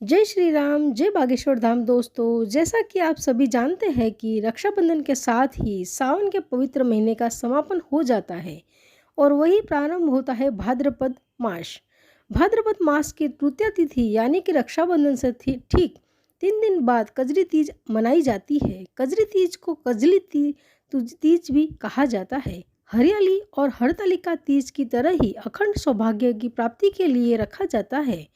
जय श्री राम, जय बागेश्वर धाम। दोस्तों, जैसा कि आप सभी जानते हैं कि रक्षाबंधन के साथ ही सावन के पवित्र महीने का समापन हो जाता है और वही प्रारंभ होता है भाद्रपद मास। भाद्रपद मास की तृतीया तिथि यानी कि रक्षाबंधन से ठीक 3 दिन बाद कजरी तीज मनाई जाती है। कजरी तीज को तीज भी कहा जाता है। हरियाली और हरतालिका तीज की तरह ही अखंड सौभाग्य की प्राप्ति के लिए रखा जाता है।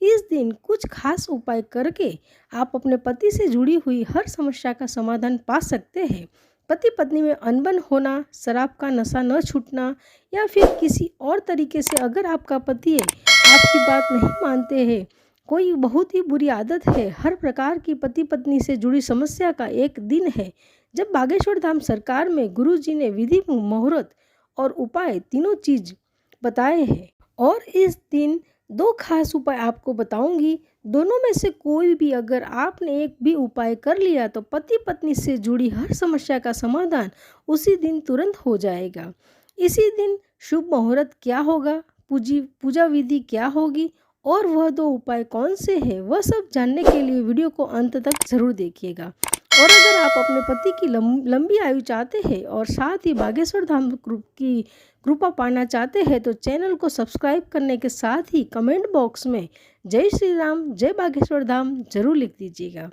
इस दिन कुछ खास उपाय करके आप अपने पति से जुड़ी हुई हर समस्या का समाधान पा सकते हैं। पति पत्नी में अनबन होना, शराब का नशा न छूटना या फिर किसी और तरीके से अगर आपका पति आपकी बात नहीं मानते हैं, कोई बहुत ही बुरी आदत है, हर प्रकार की पति पत्नी से जुड़ी समस्या का एक दिन है जब बागेश्वर धाम सरकार में गुरुजी ने विधि, मुहूर्त और उपाय तीनों चीज बताए हैं। और इस दिन 2 खास उपाय आपको बताऊंगी। दोनों में से कोई भी अगर आपने एक भी उपाय कर लिया तो पति पत्नी से जुड़ी हर समस्या का समाधान उसी दिन तुरंत हो जाएगा। इसी दिन शुभ मुहूर्त क्या होगा, पूजा विधि क्या होगी और वह 2 उपाय कौन से हैं, वह सब जानने के लिए वीडियो को अंत तक जरूर देखिएगा। और अगर आप अपने पति की लंबी आयु चाहते हैं और साथ ही बागेश्वर धाम की कृपा पाना चाहते हैं तो चैनल को सब्सक्राइब करने के साथ ही कमेंट बॉक्स में जय श्री राम, जय बागेश्वर धाम जरूर लिख दीजिएगा।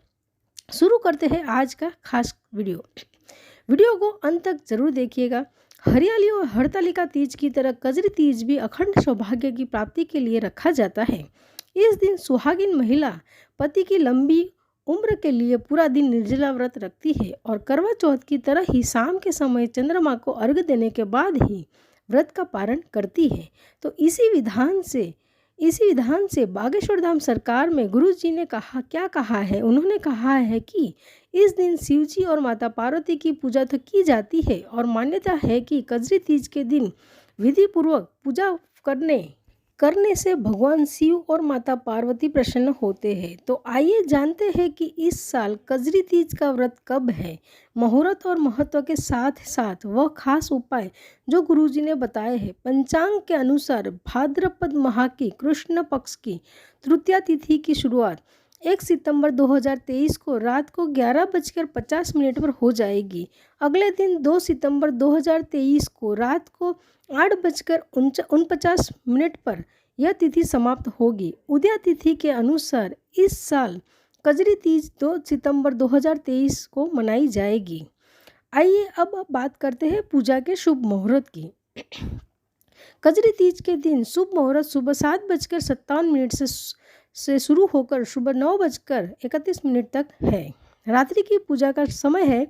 शुरू करते हैं आज का खास वीडियो को अंत तक जरूर देखिएगा। हरियाली और हरतालिका तीज की तरह कजरी तीज भी अखंड सौभाग्य की प्राप्ति के लिए रखा जाता है। इस दिन सुहागिन महिला पति की लंबी उम्र के लिए पूरा दिन निर्जला व्रत रखती है और करवा चौथ की तरह ही शाम के समय चंद्रमा को अर्घ्य देने के बाद ही व्रत का पारण करती है। तो इसी विधान से बागेश्वर धाम सरकार में गुरुजी ने कहा है। उन्होंने कहा है कि इस दिन शिवजी और माता पार्वती की पूजा तो की जाती है और मान्यता है कि कजरी तीज के दिन विधि पूर्वक पूजा करने से भगवान शिव और माता पार्वती प्रसन्न होते हैं। तो आइए जानते हैं कि इस साल कजरी तीज का व्रत कब है। मुहूर्त और महत्व के साथ साथ वह खास उपाय जो गुरुजी ने बताए हैं। पंचांग के अनुसार भाद्रपद माह की कृष्ण पक्ष की तृतीया तिथि की शुरुआत 1 सितंबर 2023 को रात को 11:50 पर हो जाएगी। अगले दिन 2 सितंबर 2023 को रात को 8:49 पर यह तिथि समाप्त होगी। उदया तिथि के अनुसार इस साल कजरी तीज 2 सितंबर 2023 को मनाई जाएगी। आइए अब बात करते हैं पूजा के शुभ मुहूर्त की। कजरी तीज के दिन शुभ मुहूर्त सुबह 7:57 से शुरू होकर सुबह 9:31 तक है। रात्रि की पूजा का समय है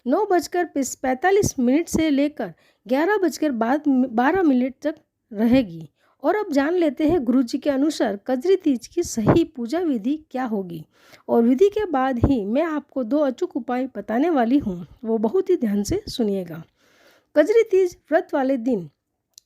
9:45 से लेकर 11:12 तक रहेगी। और अब जान लेते हैं गुरुजी के अनुसार कजरी तीज की सही पूजा विधि क्या होगी। और विधि के बाद ही मैं आपको 2 अचूक उपाय बताने वाली हूँ, वो बहुत ही ध्यान से सुनिएगा। कजरी तीज व्रत वाले दिन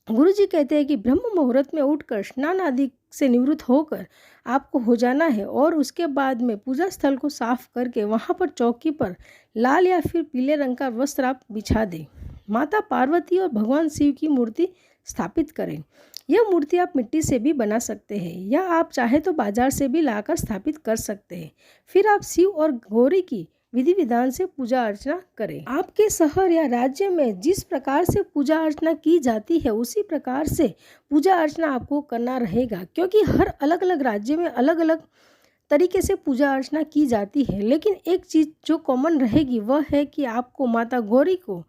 गुरुजी कहते हैं कि ब्रह्म मुहूर्त में उठकर स्नान आदि से निवृत्त होकर आपको हो जाना है और उसके बाद में पूजा स्थल को साफ करके वहाँ पर चौकी पर लाल या फिर पीले रंग का वस्त्र आप बिछा दें। माता पार्वती और भगवान शिव की मूर्ति स्थापित करें। यह मूर्ति आप मिट्टी से भी बना सकते हैं या आप चाहे तो बाजार से भी लाकर स्थापित कर सकते हैं। फिर आप शिव और गौरी की विधि विधान से पूजा अर्चना करें। आपके शहर या राज्य में जिस प्रकार से पूजा अर्चना की जाती है उसी प्रकार से पूजा अर्चना आपको करना रहेगा, क्योंकि हर अलग अलग राज्य में अलग अलग तरीके से पूजा अर्चना की जाती है। लेकिन एक चीज़ जो कॉमन रहेगी वह है कि आपको माता गौरी को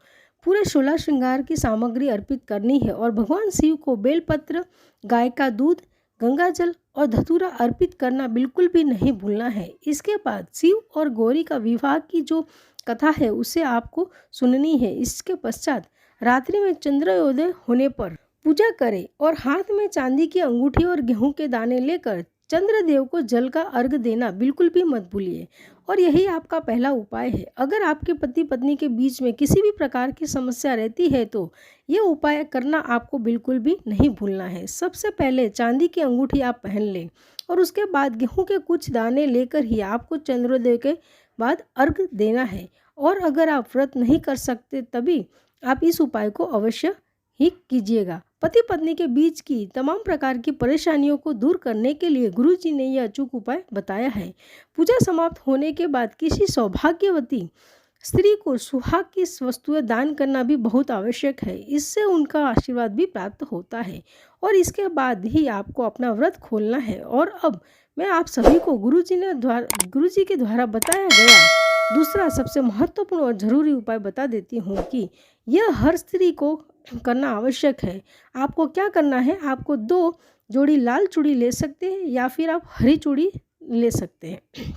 पूरे 16 श्रृंगार की सामग्री अर्पित करनी है और भगवान शिव को बेलपत्र, गाय का दूध, गंगा जल और धतूरा अर्पित करना बिल्कुल भी नहीं भूलना है। इसके बाद शिव और गौरी का विवाह की जो कथा है उसे आपको सुननी है। इसके पश्चात रात्रि में चंद्रोदय होने पर पूजा करें और हाथ में चांदी की अंगूठी और गेहूं के दाने लेकर चंद्रदेव को जल का अर्घ देना बिल्कुल भी मत भूलिए। और यही आपका पहला उपाय है। अगर आपके पति पत्नी के बीच में किसी भी प्रकार की समस्या रहती है तो ये उपाय करना आपको बिल्कुल भी नहीं भूलना है। सबसे पहले चांदी की अंगूठी आप पहन लें और उसके बाद गेहूं के कुछ दाने लेकर ही आपको चंद्रोदय के बाद अर्घ देना है। और अगर आप व्रत नहीं कर सकते तभी आप इस उपाय को अवश्य ही कीजिएगा। पति पत्नी के बीच की तमाम प्रकार की परेशानियों को दूर करने के लिए गुरुजी ने यह अचूक उपाय बताया है। पूजा समाप्त होने के बाद किसी सौभाग्यवती स्त्री को सुहाग की वस्तुएं दान करना भी बहुत आवश्यक है। इससे उनका आशीर्वाद भी प्राप्त होता है और इसके बाद ही आपको अपना व्रत खोलना है। और अब मैं आप सभी को गुरुजी के द्वारा बताया गया दूसरा सबसे महत्वपूर्ण और ज़रूरी उपाय बता देती हूँ कि यह हर स्त्री को करना आवश्यक है। आपको क्या करना है, आपको 2 जोड़ी लाल चूड़ी ले सकते हैं या फिर आप हरी चूड़ी ले सकते हैं।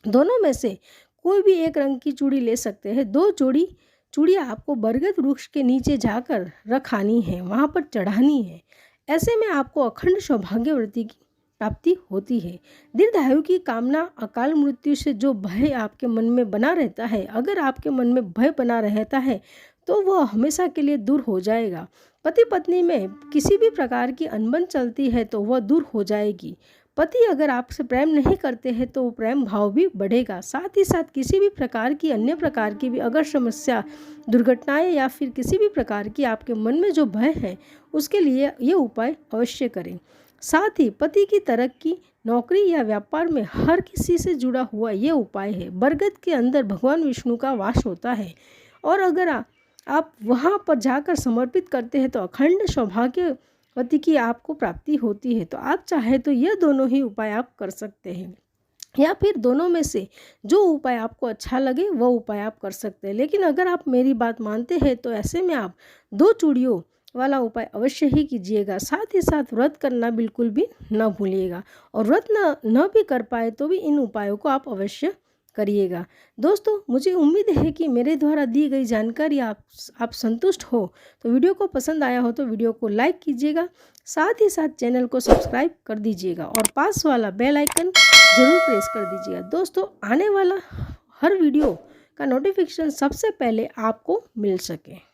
दोनों में से कोई भी एक रंग की चूड़ी ले सकते हैं। 2 जोड़ी चूड़ियाँ आपको बरगद वृक्ष के नीचे जाकर रखानी है, वहाँ पर चढ़ानी है। ऐसे में आपको अखंड सौभाग्यवती की प्राप्ति होती है। दीर्घायु की कामना, अकाल मृत्यु से जो भय आपके मन में बना रहता है, अगर आपके मन में भय बना रहता है तो वह हमेशा के लिए दूर हो जाएगा। पति पत्नी में किसी भी प्रकार की अनबन चलती है तो वह दूर हो जाएगी। पति अगर आपसे प्रेम नहीं करते हैं तो प्रेम भाव भी बढ़ेगा। साथ ही साथ किसी भी प्रकार की अन्य प्रकार की भी अगर समस्या, दुर्घटनाएं या फिर किसी भी प्रकार की आपके मन में जो भय है, उसके लिए ये उपाय अवश्य करें। साथ ही पति की तरक्की, नौकरी या व्यापार में हर किसी से जुड़ा हुआ ये उपाय है। बरगद के अंदर भगवान विष्णु का वास होता है और अगर आप वहाँ पर जाकर समर्पित करते हैं तो अखंड सौभाग्यवती की आपको प्राप्ति होती है। तो आप चाहे तो यह दोनों ही उपाय आप कर सकते हैं या फिर दोनों में से जो उपाय आपको अच्छा लगे वह उपाय आप कर सकते हैं। लेकिन अगर आप मेरी बात मानते हैं तो ऐसे में आप 2 चूड़ियों वाला उपाय अवश्य ही कीजिएगा। साथ ही साथ व्रत करना बिल्कुल भी न भूलिएगा और व्रत न भी कर पाए तो भी इन उपायों को आप अवश्य करिएगा। दोस्तों, मुझे उम्मीद है कि मेरे द्वारा दी गई जानकारी आप संतुष्ट हो। तो वीडियो को पसंद आया हो तो वीडियो को लाइक कीजिएगा, साथ ही साथ चैनल को सब्सक्राइब कर दीजिएगा और पास वाला बेल आइकन ज़रूर प्रेस कर दीजिएगा। दोस्तों, आने वाला हर वीडियो का नोटिफिकेशन सबसे पहले आपको मिल सके।